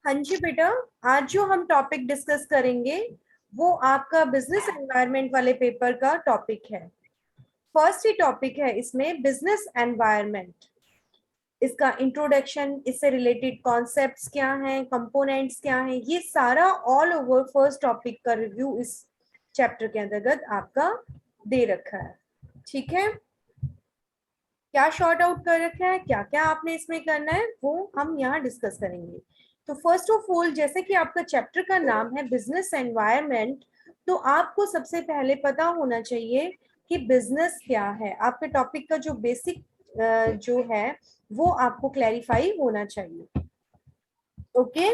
हाँ जी बेटा, आज जो हम टॉपिक डिस्कस करेंगे वो आपका बिजनेस एनवायरनमेंट वाले पेपर का टॉपिक है। फर्स्ट ही टॉपिक है इसमें बिजनेस एनवायरनमेंट। इसका इंट्रोडक्शन, इससे रिलेटेड कॉन्सेप्ट्स क्या हैं, कंपोनेंट्स क्या हैं, ये सारा ऑल ओवर फर्स्ट टॉपिक का रिव्यू इस चैप्टर के अंतर्गत आपका दे रखा है। ठीक है, क्या शॉर्ट आउट कर रखा है, क्या क्या आपने इसमें करना है, वो हम यहाँ डिस्कस करेंगे। तो फर्स्ट ऑफ ऑल, जैसे कि आपका चैप्टर का नाम है बिजनेस एनवायरनमेंट, तो आपको सबसे पहले पता होना चाहिए कि बिजनेस क्या है। आपके टॉपिक का जो बेसिक जो है वो आपको क्लैरिफाई होना चाहिए। ओके,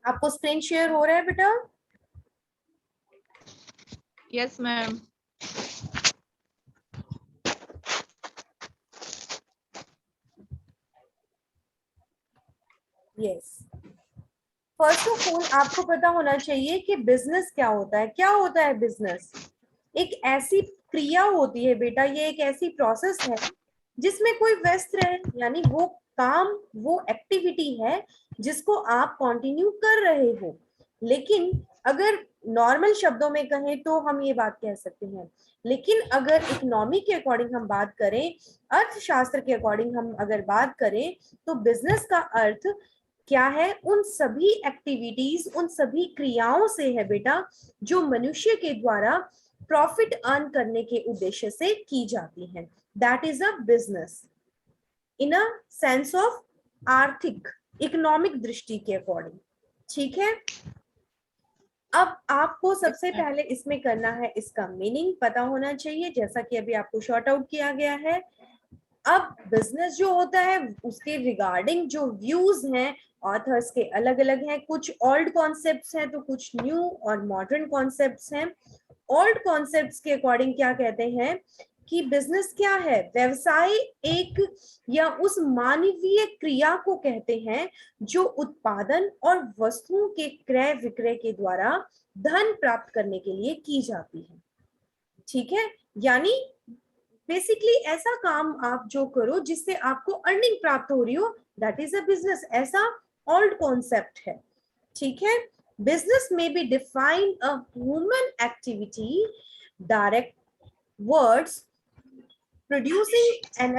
आपको स्क्रीन शेयर हो रहा है बेटा? Yes ma'am. Yes. First of all आपको पता होना चाहिए कि बिजनेस क्या होता है। क्या होता है बिजनेस? एक ऐसी क्रिया होती है बेटा, ये एक ऐसी प्रोसेस है जिसमें कोई व्यस्त रहे, यानी वो काम, वो एक्टिविटी है जिसको आप कंटिन्यू कर रहे हो। लेकिन अगर नॉर्मल शब्दों में कहें तो हम ये बात कह सकते हैं, लेकिन अगर इकोनॉमी के अकॉर्डिंग हम बात करें, अर्थशास्त्र के अकॉर्डिंग हम अगर बात करें, तो बिजनेस का अर्थ क्या है? उन सभी एक्टिविटीज, उन सभी क्रियाओं से है बेटा जो मनुष्य के द्वारा प्रॉफिट अर्न करने के उद्देश्य से की जाती है। That is a business in a sense of आर्थिक, इकोनॉमिक दृष्टि के अकॉर्डिंग। ठीक है, अब आपको सबसे पहले इसमें करना है, इसका मीनिंग पता होना चाहिए, जैसा कि अभी आपको शॉर्ट आउट किया गया है। अब बिजनेस जो होता है उसके रिगार्डिंग जो व्यूज हैं ऑथर्स के अलग अलग हैं। कुछ ओल्ड कॉन्सेप्ट्स हैं तो कुछ न्यू और मॉडर्न कॉन्सेप्ट्स हैं। ओल्ड कॉन्सेप्ट्स के अकॉर्डिंग क्या कहते हैं कि बिजनेस क्या है? व्यवसाय एक या उस मानवीय क्रिया को कहते हैं जो उत्पादन और वस्तुओं के क्रय विक्रय के द्वारा धन प्राप्त करने के लिए की जाती है। ठीक है, यानी बेसिकली ऐसा काम आप जो करो जिससे आपको अर्निंग प्राप्त हो रही हो, दैट इज अ बिजनेस। ऐसा ओल्ड कॉन्सेप्ट है। ठीक है, बिजनेस में be define a human activity, direct words producing an.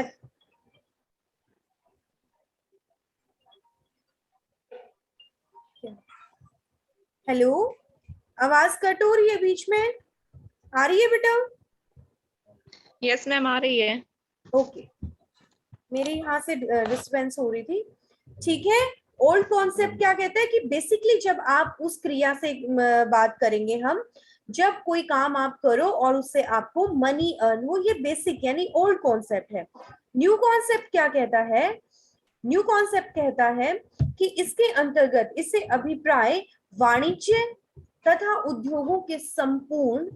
Hello, आवाज कट हो रही है बीच में, आ रही है बेटा? यस मैम, आ रही है। ओके, मेरे यहाँ से डिस्टर्बेंस हो रही थी। ठीक है, ओल्ड कॉन्सेप्ट क्या कहता है कि बेसिकली जब आप उस क्रिया से बात करेंगे हम, जब कोई काम आप करो और उससे आपको मनी अर्न हो, ये बेसिक यानी ओल्ड कॉन्सेप्ट है। न्यू कॉन्सेप्ट क्या कहता है? न्यू कॉन्सेप्ट कहता है कि इसके अंतर्गत, इससे अभिप्राय वाणिज्य तथा उद्योगों के संपूर्ण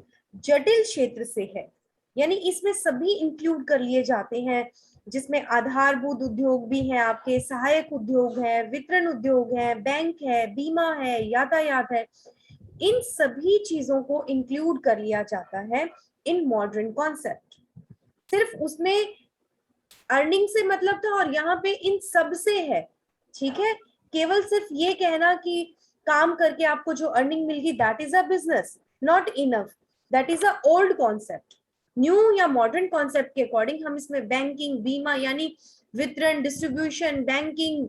जटिल क्षेत्र से है, यानी इसमें सभी इंक्लूड कर लिए जाते हैं, जिसमें आधारभूत उद्योग भी है, आपके सहायक उद्योग है, वितरण उद्योग है, बैंक है, बीमा है, यातायात है। इन सभी चीजों को इंक्लूड कर लिया जाता है इन मॉडर्न कॉन्सेप्ट। सिर्फ उसमें अर्निंग से मतलब था और यहाँ पे इन सब से है। ठीक है, केवल सिर्फ ये कहना कि काम करके आपको जो अर्निंग मिल गई that is a business, not enough. That is a old concept. New या मॉडर्न कॉन्सेप्ट के अकॉर्डिंग हम इसमें बैंकिंग, बीमा यानी वितरण, डिस्ट्रीब्यूशन, बैंकिंग,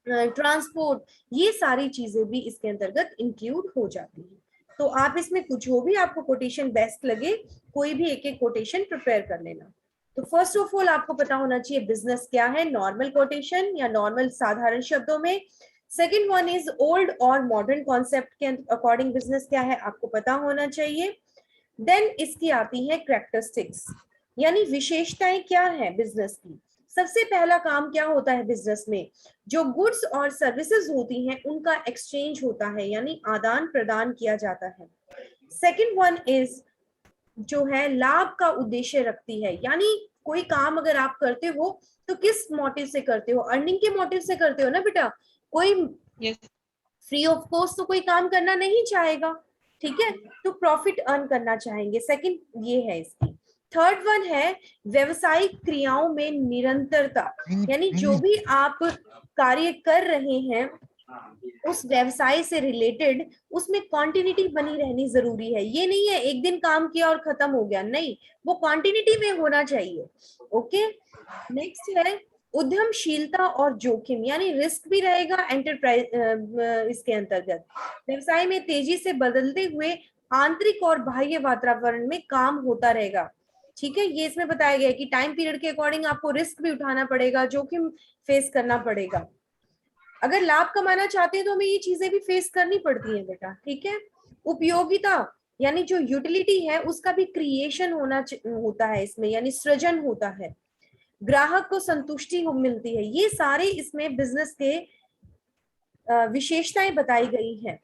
ट्रांसपोर्ट, ये सारी चीजें भी इसके अंतर्गत इंक्लूड हो जाती है। तो आप इसमें कुछ जो भी आपको कोटेशन बेस्ट लगे, कोई भी एक एक कोटेशन प्रिपेयर कर लेना। तो फर्स्ट ऑफ ऑल आपको पता होना चाहिए बिजनेस क्या है, नॉर्मल कोटेशन या नॉर्मल साधारण शब्दों में। सेकंड वन इज ओल्ड और मॉडर्न कॉन्सेप्ट के अकॉर्डिंग बिजनेस क्या है आपको पता होना चाहिए। देन इसकी आती है कैरेक्टरिस्टिक्स, यानी विशेषताएं क्या है बिजनेस की। सबसे पहला काम क्या होता है बिजनेस में? जो गुड्स और सर्विसेज होती हैं उनका एक्सचेंज होता है, यानी आदान प्रदान किया जाता है। सेकंड वन इज जो है लाभ का उद्देश्य रखती है, यानी कोई काम अगर आप करते हो तो किस मोटिव से करते हो? अर्निंग के मोटिव से करते हो ना बेटा। कोई यस। फ्री ऑफ कॉस्ट तो कोई काम करना नहीं चाहेगा। ठीक है, तो प्रॉफिट अर्न करना चाहेंगे। सेकंड ये है इसकी। थर्ड वन है व्यवसायिक क्रियाओं में निरंतरता, यानी जो भी आप कार्य कर रहे हैं उस व्यवसाय से रिलेटेड उसमें कॉन्टिन्यूटी बनी रहनी जरूरी है। ये नहीं है एक दिन काम किया और खत्म हो गया, नहीं, वो कॉन्टिन्यूटी में होना चाहिए। ओके, नेक्स्ट है उद्यमशीलता और जोखिम, यानी रिस्क भी रहेगा एंटरप्राइज इसके अंतर्गत। व्यवसाय में तेजी से बदलते हुए आंतरिक और बाह्य वातावरण में काम होता रहेगा। ठीक है, ये इसमें बताया गया है कि टाइम पीरियड के अकॉर्डिंग आपको रिस्क भी उठाना पड़ेगा, जोखिम फेस करना पड़ेगा। अगर लाभ कमाना चाहते हैं तो हमें ये चीजें भी फेस करनी पड़ती हैं बेटा। ठीक है, उपयोगिता यानी जो यूटिलिटी है उसका भी क्रिएशन होता है इसमें, यानी सृजन होता है। ग्राहक को संतुष्टि मिलती है। ये सारे इसमें बिजनेस के विशेषताएं बताई गई हैं।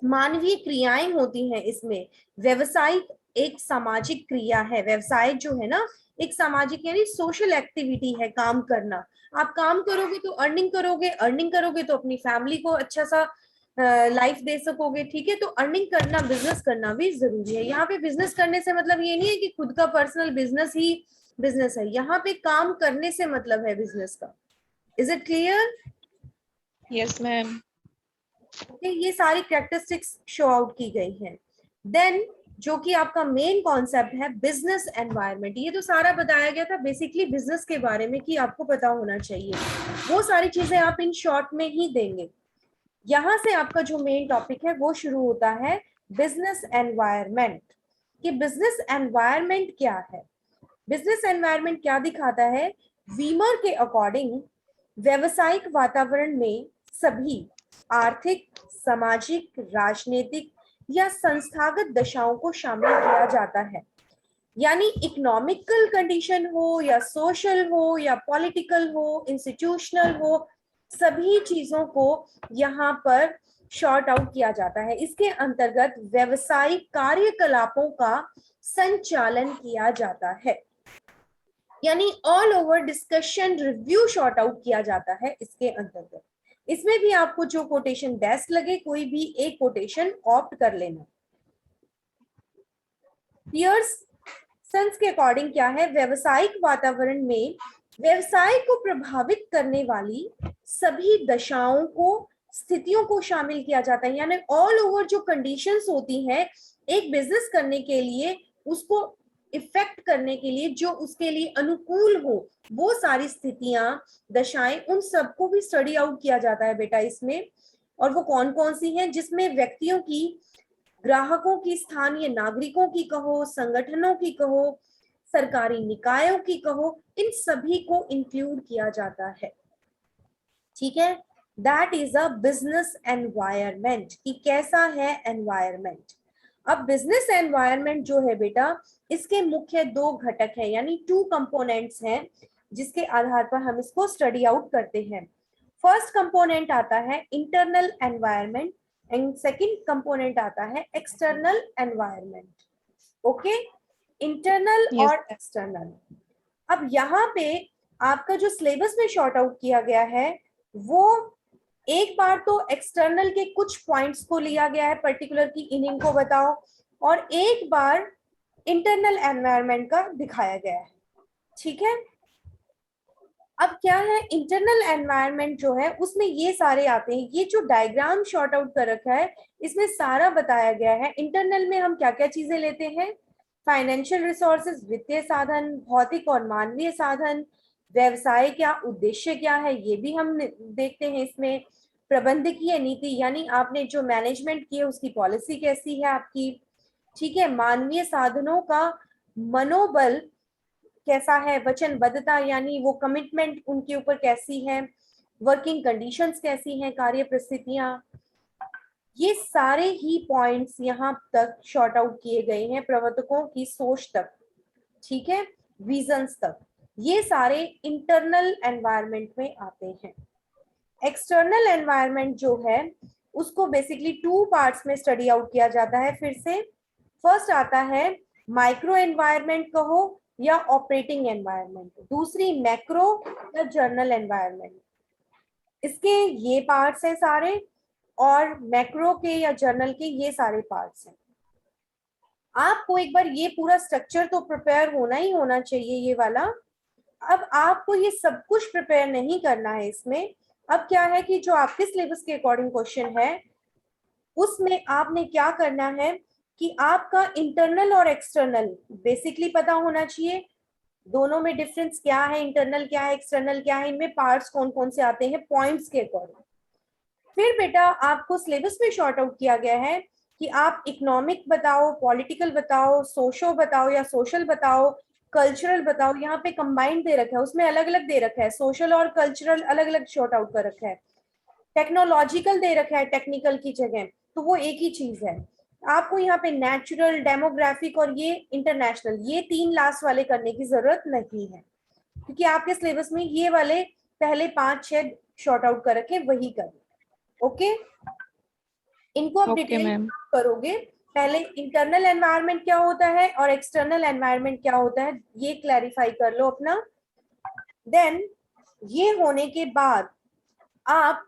मानवीय क्रियाएं होती हैं इसमें। व्यवसायिक एक सामाजिक क्रिया है। व्यवसाय जो है ना एक सामाजिक यानी सोशल एक्टिविटी है, काम करना। आप काम करोगे तो अर्निंग करोगे, अर्निंग करोगे तो अपनी फैमिली को अच्छा सा लाइफ दे सकोगे। ठीक है, तो अर्निंग करना, बिजनेस करना भी जरूरी है। यहाँ पे बिजनेस करने से मतलब ये नहीं है कि खुद का पर्सनल बिजनेस ही बिजनेस है, यहाँ पे काम करने से मतलब है बिजनेस का। Is it clear? Yes ma'am. Okay, ये सारी कैरेक्टरिस्टिक्स शो आउट की गई हैं। देन जो कि आपका मेन कॉन्सेप्ट है बिजनेस एनवायरनमेंट, ये तो सारा बताया गया था बेसिकली बिजनेस के बारे में कि आपको पता होना चाहिए। वो सारी चीजें आप इन शॉर्ट में ही देंगे। यहां से आपका जो मेन टॉपिक है वो शुरू होता है बिजनेस एनवायरनमेंट, कि बिजनेस एनवायरनमेंट क्या है। बिजनेस एनवायरनमेंट क्या दिखाता है? वीमर के अकॉर्डिंग व्यवसायिक वातावरण में सभी आर्थिक, सामाजिक, राजनीतिक या संस्थागत दशाओं को शामिल किया जाता है। यानी इकोनॉमिकल कंडीशन हो या सोशल हो या पॉलिटिकल हो, इंस्टीट्यूशनल हो, सभी चीजों को यहाँ पर शॉर्ट आउट किया जाता है। इसके अंतर्गत व्यवसायिक कार्यकलापों का संचालन किया जाता है, यानी all over discussion review short out किया जाता है इसके अंतर्गत। इसमें भी आपको जो कोटेशन बेस्ट लगे कोई भी एक कोटेशन ऑप्ट कर लेना। पियर्सन के अकॉर्डिंग क्या है? व्यवसायिक वातावरण में व्यवसाय को प्रभावित करने वाली सभी दशाओं को, स्थितियों को शामिल किया जाता है। यानी ऑल ओवर जो कंडीशंस होती हैं एक बिजनेस करने के लिए, उसको इफेक्ट करने के लिए, जो उसके लिए अनुकूल हो, वो सारी स्थितियां, दशाएं, उन सबको भी स्टडी आउट किया जाता है बेटा इसमें। और वो कौन कौन सी हैं? जिसमें व्यक्तियों की, ग्राहकों की, स्थानीय नागरिकों की कहो, संगठनों की कहो, सरकारी निकायों की कहो, इन सभी को इंक्लूड किया जाता है। ठीक है, that is a business environment, कि कैसा है एनवायरनमेंट। अब बिजनेस एनवायरनमेंट जो है बेटा, इसके मुख्य दो घटक हैं, यानी टू कंपोनेंट्स हैं, जिसके आधार पर हम इसको स्टडी आउट करते हैं। फर्स्ट कंपोनेंट आता है internal environment and second component आता है external environment. Okay, internal yes. और एक्सटर्नल। अब यहाँ पे आपका जो सिलेबस में शॉर्ट आउट किया गया है वो एक बार तो एक्सटर्नल के कुछ पॉइंट्स को लिया गया है पर्टिकुलर की इनिंग को बताओ, और एक बार इंटरनल एनवायरनमेंट का दिखाया गया है। ठीक है, अब क्या है इंटरनल एनवायरनमेंट जो है उसमें ये सारे आते हैं। ये जो डायग्राम शॉर्ट आउट कर रखा है इसमें सारा बताया गया है। इंटरनल में हम क्या क्या चीजें लेते हैं? फाइनेंशियल रिसोर्सेज, वित्तीय साधन, भौतिक और मानवीय साधन, व्यवसाय क्या, उद्देश्य क्या है, ये भी हम देखते हैं इसमें। प्रबंधकीय नीति, यानी आपने जो मैनेजमेंट की है उसकी पॉलिसी कैसी है आपकी। ठीक है, मानवीय साधनों का मनोबल कैसा है, वचनबद्धता यानी वो कमिटमेंट उनके ऊपर कैसी है, वर्किंग कंडीशंस कैसी हैं, कार्य परिस्थितियां, ये सारे ही पॉइंट्स यहाँ तक शॉर्ट आउट किए गए हैं, प्रवर्तकों की सोच तक। ठीक है, विजन्स तक, ये सारे इंटरनल एनवायरनमेंट में आते हैं। एक्सटर्नल एनवायरनमेंट जो है उसको बेसिकली टू पार्ट्स में स्टडी आउट किया जाता है। फिर से फर्स्ट आता है माइक्रो एनवायरनमेंट कहो या ऑपरेटिंग एनवायरनमेंट, दूसरी मैक्रो या जर्नल एनवायरनमेंट। इसके ये पार्ट्स हैं सारे, और मैक्रो के या जर्नल के ये सारे पार्ट्स हैं। आपको एक बार ये पूरा स्ट्रक्चर तो प्रिपेयर होना ही होना चाहिए ये वाला। अब आपको ये सब कुछ प्रिपेयर नहीं करना है इसमें, अब क्या है कि जो आपके सिलेबस के अकॉर्डिंग क्वेश्चन है उसमें आपने क्या करना है कि आपका इंटरनल और एक्सटर्नल बेसिकली पता होना चाहिए, दोनों में डिफरेंस क्या है, इंटरनल क्या है, एक्सटर्नल क्या है, इनमें पार्ट्स कौन कौन से आते हैं पॉइंट्स के अकॉर्डिंग। फिर बेटा आपको सिलेबस में शॉर्ट आउट किया गया है कि आप इकोनॉमिक बताओ, पॉलिटिकल बताओ, सोशो बताओ या सोशल बताओ, कल्चरल बताओ। यहाँ पे कंबाइंड दे रखा है, उसमें अलग अलग दे रखा है, सोशल और कल्चरल अलग अलग शॉर्ट आउट कर रखा है। टेक्नोलॉजिकल दे रखा है टेक्निकल की जगह, तो वो एक ही चीज है। आपको यहाँ पे नेचुरल, डेमोग्राफिक और ये इंटरनेशनल, ये 3 लास्ट वाले करने की जरूरत नहीं है, क्योंकि आपके सिलेबस में ये वाले पहले 5-6 शॉर्ट आउट कर रखे, वही कर। ओके, इनको आप ओके डिटेल मैम। करोगे। पहले इंटरनल एनवायरनमेंट क्या होता है और एक्सटर्नल एनवायरनमेंट क्या होता है, ये क्लैरिफाई कर लो अपना। देन ये होने के बाद आप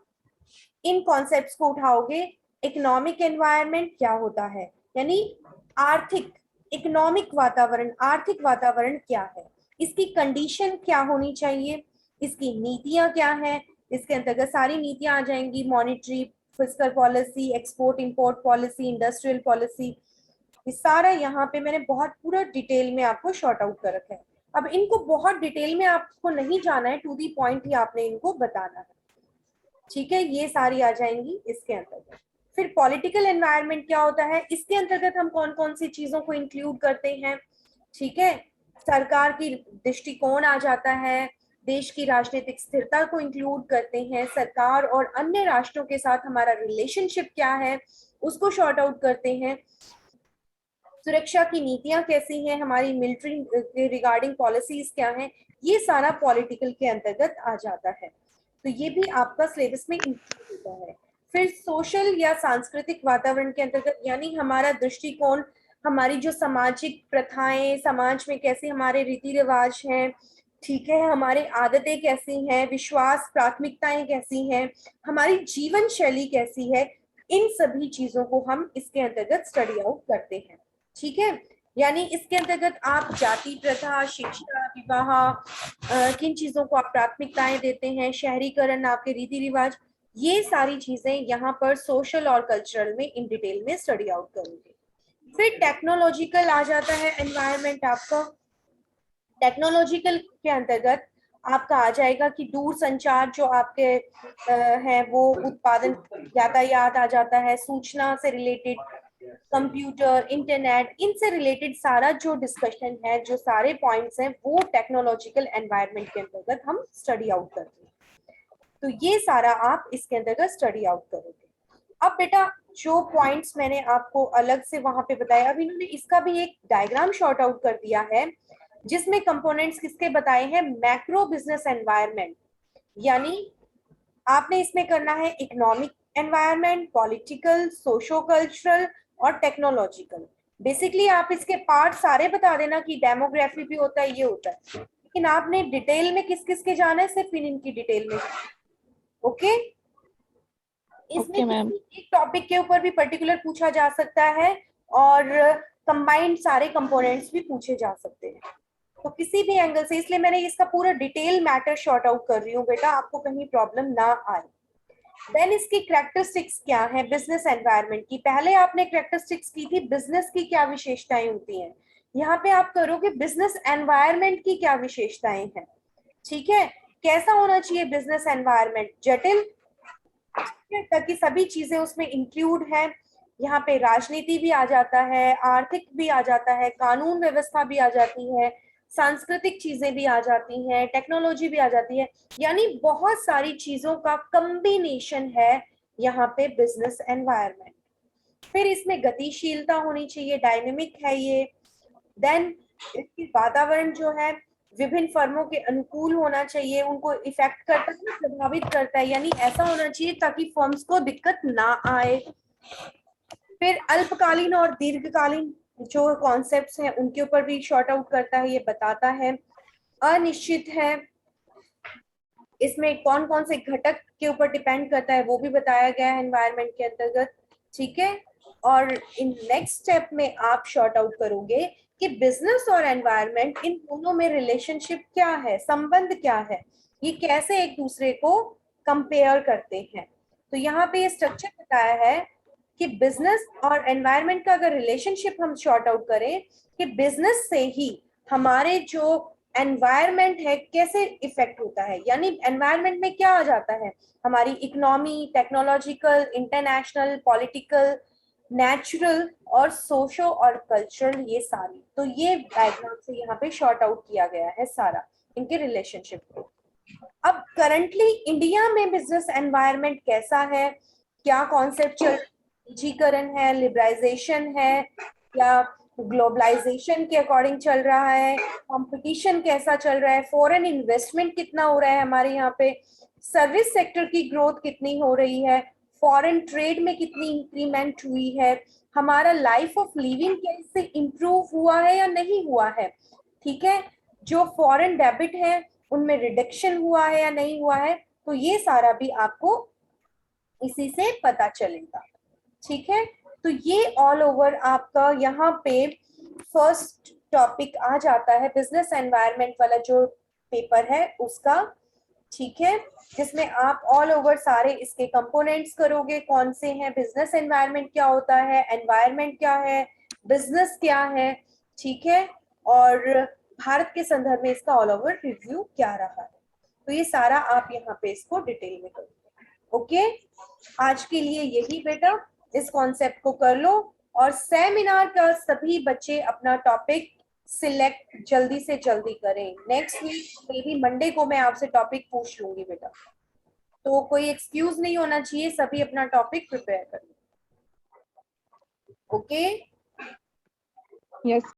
इन कॉन्सेप्ट्स को उठाओगे। इकोनॉमिक एनवायरनमेंट क्या होता है, यानी आर्थिक, इकोनॉमिक वातावरण, आर्थिक वातावरण क्या है, इसकी कंडीशन क्या होनी चाहिए, इसकी नीतियां क्या है, इसके अंतर्गत सारी नीतियां आ जाएंगी, monetary, fiscal policy, export import policy, industrial policy, ये सारा यहाँ पे मैंने बहुत पूरा डिटेल में आपको शॉर्ट आउट कर रखा है। अब इनको बहुत डिटेल में आपको नहीं जाना है, टू दी पॉइंट ही आपने इनको बताना है, ठीक है। ये सारी आ जाएंगी इसके अंतर्गत। फिर पॉलिटिकल एनवायरनमेंट क्या होता है, इसके अंतर्गत हम कौन कौन सी चीजों को इंक्लूड करते हैं, ठीक है। सरकार की दृष्टिकोण आ जाता है, देश की राजनीतिक स्थिरता को इंक्लूड करते हैं, सरकार और अन्य राष्ट्रों के साथ हमारा रिलेशनशिप क्या है उसको शॉर्ट आउट करते हैं, सुरक्षा की नीतियां कैसी हैं, हमारी मिलिट्री के रिगार्डिंग पॉलिसीज क्या हैं, ये सारा पॉलिटिकल के अंतर्गत आ जाता है। तो ये भी आपका सिलेबस में इंक्लूड होता है। फिर सोशल या सांस्कृतिक वातावरण के अंतर्गत, यानी हमारा दृष्टिकोण, हमारी जो सामाजिक प्रथाएं, समाज में कैसे हमारे रीति रिवाज हैं, ठीक है, हमारी आदतें कैसी हैं, विश्वास, प्राथमिकताएं कैसी हैं, हमारी जीवन शैली कैसी है, इन सभी चीजों को हम इसके अंतर्गत स्टडी आउट करते हैं, ठीक है। यानी इसके अंतर्गत आप जाति प्रथा, शिक्षा, विवाह, किन चीजों को आप प्राथमिकताएं देते हैं, शहरीकरण, आपके रीति रिवाज, ये सारी चीजें यहाँ पर सोशल और कल्चरल में इन डिटेल में स्टडी आउट करोगे। फिर टेक्नोलॉजिकल आ जाता है एनवायरनमेंट आपका। टेक्नोलॉजिकल के अंतर्गत आपका आ जाएगा कि दूर संचार जो आपके है वो उत्पादन, यातायात आ जाता है, सूचना से रिलेटेड, कंप्यूटर, इंटरनेट, इनसे रिलेटेड सारा जो डिस्कशन है, जो सारे पॉइंट्स हैं, वो टेक्नोलॉजिकल एनवायरनमेंट के अंतर्गत हम स्टडी आउट करते हैं। तो ये सारा आप इसके अंतर्गत स्टडी आउट करोगे। अब बेटा जो पॉइंट्स मैंने आपको अलग से वहां पे बताया, अब इन्होंने इसका भी एक डायग्राम शॉर्ट आउट कर दिया है जिसमें कंपोनेंट्स किसके बताए हैं, मैक्रो बिजनेस एनवायरनमेंट, यानी आपने इसमें करना है economic environment, political, socio cultural और टेक्नोलॉजिकल। बेसिकली आप इसके पार्ट सारे बता देना कि डेमोग्राफी भी होता है, ये होता है, लेकिन आपने डिटेल में किस किस के जाना है, सिर्फ इनकी डिटेल में। ओके, इसमें ओके मैम। किसी एक टॉपिक के ऊपर भी पर्टिकुलर पूछा जा सकता है और कंबाइंड सारे कंपोनेंट्स भी पूछे जा सकते हैं, तो किसी भी एंगल से, इसलिए मैंने इसका पूरा डिटेल मैटर शॉर्ट आउट कर रही हूँ बेटा, आपको कहीं प्रॉब्लम ना आए। देन इसकी कैरेक्टरिस्टिक्स क्या है बिजनेस एनवायरनमेंट की, पहले आपने कैरेक्टरिस्टिक्स की थी बिजनेस की क्या विशेषताएं होती हैं, यहाँ पे आप करोगे बिजनेस एनवायरनमेंट की क्या विशेषताएं हैं, ठीक है। कैसा होना चाहिए बिजनेस एनवायरनमेंट, जटिल, ताकि सभी चीजें उसमें इंक्लूड है। यहाँ पे राजनीति भी आ जाता है, आर्थिक भी आ जाता है, कानून व्यवस्था भी आ जाती है, सांस्कृतिक चीजें भी आ जाती हैं, टेक्नोलॉजी भी आ जाती है, यानी बहुत सारी चीजों का कॉम्बिनेशन है यहाँ पे बिजनेस एनवायरनमेंट। फिर इसमें गतिशीलता होनी चाहिए, डायनेमिक है ये। देन इसकी वातावरण जो है विभिन्न फर्मों के अनुकूल होना चाहिए, उनको इफेक्ट करता है, प्रभावित करता है, यानी ऐसा होना चाहिए ताकि फर्म्स को दिक्कत ना आए। फिर अल्पकालीन और दीर्घकालीन जो कॉन्सेप्ट्स हैं उनके ऊपर भी शॉर्ट आउट करता है, ये बताता है। अनिश्चित है, इसमें कौन कौन से घटक के ऊपर डिपेंड करता है वो भी बताया गया है एनवायरनमेंट के अंतर्गत, ठीक है। और इन नेक्स्ट स्टेप में आप शॉर्ट आउट करोगे कि बिजनेस और एनवायरनमेंट, इन दोनों में रिलेशनशिप क्या है, संबंध क्या है, ये कैसे एक दूसरे को कंपेयर करते हैं। तो यहाँ पे ये स्ट्रक्चर बताया है कि बिजनेस और एनवायरनमेंट का अगर रिलेशनशिप हम शॉर्ट आउट करें कि बिजनेस से ही हमारे जो एनवायरनमेंट है कैसे इफेक्ट होता है, यानी एनवायरनमेंट में क्या आ जाता है, हमारी economy, technological, international, political, natural और सोशो और कल्चरल, ये सारी। तो ये डायग्राम से यहाँ पे शॉर्ट आउट किया गया है सारा इनके रिलेशनशिप को। अब करंटली इंडिया में बिजनेस एनवायरनमेंट कैसा है, क्या कॉन्सेप्चुअल निजीकरण है, लिबराइजेशन है, या ग्लोबलाइजेशन के अकॉर्डिंग चल रहा है, कंपटीशन कैसा चल रहा है, फॉरेन इन्वेस्टमेंट कितना हो रहा है हमारे यहाँ पे, सर्विस सेक्टर की ग्रोथ कितनी हो रही है, फॉरेन ट्रेड में कितनी इंक्रीमेंट हुई है, हमारा लाइफ ऑफ लिविंग कैसे इंप्रूव हुआ है या नहीं हुआ है, ठीक है, जो फॉरेन डेबिट है उनमें रिडक्शन हुआ है या नहीं हुआ है। तो ये सारा भी आपको इसी से पता चलेगा, ठीक है। तो ये ऑल ओवर आपका यहाँ पे फर्स्ट टॉपिक आ जाता है, बिजनेस एनवायरनमेंट वाला जो पेपर है उसका, ठीक है, जिसमें आप ऑल ओवर सारे इसके कंपोनेंट्स करोगे, कौन से हैं, बिजनेस एनवायरनमेंट क्या होता है, एनवायरनमेंट क्या है, बिजनेस क्या है, ठीक है, और भारत के संदर्भ में इसका ऑल ओवर रिव्यू क्या रहा है। तो ये सारा आप यहाँ पे इसको डिटेल में करोगे। ओके, आज के लिए यही बेटा, इस कॉन्सेप्ट को कर लो, और सेमिनार का सभी बच्चे अपना टॉपिक सिलेक्ट जल्दी से जल्दी करें। Next week maybe Monday को मैं आपसे टॉपिक पूछ लूंगी बेटा, तो कोई एक्सक्यूज नहीं होना चाहिए, सभी अपना टॉपिक प्रिपेयर करें। Okay yes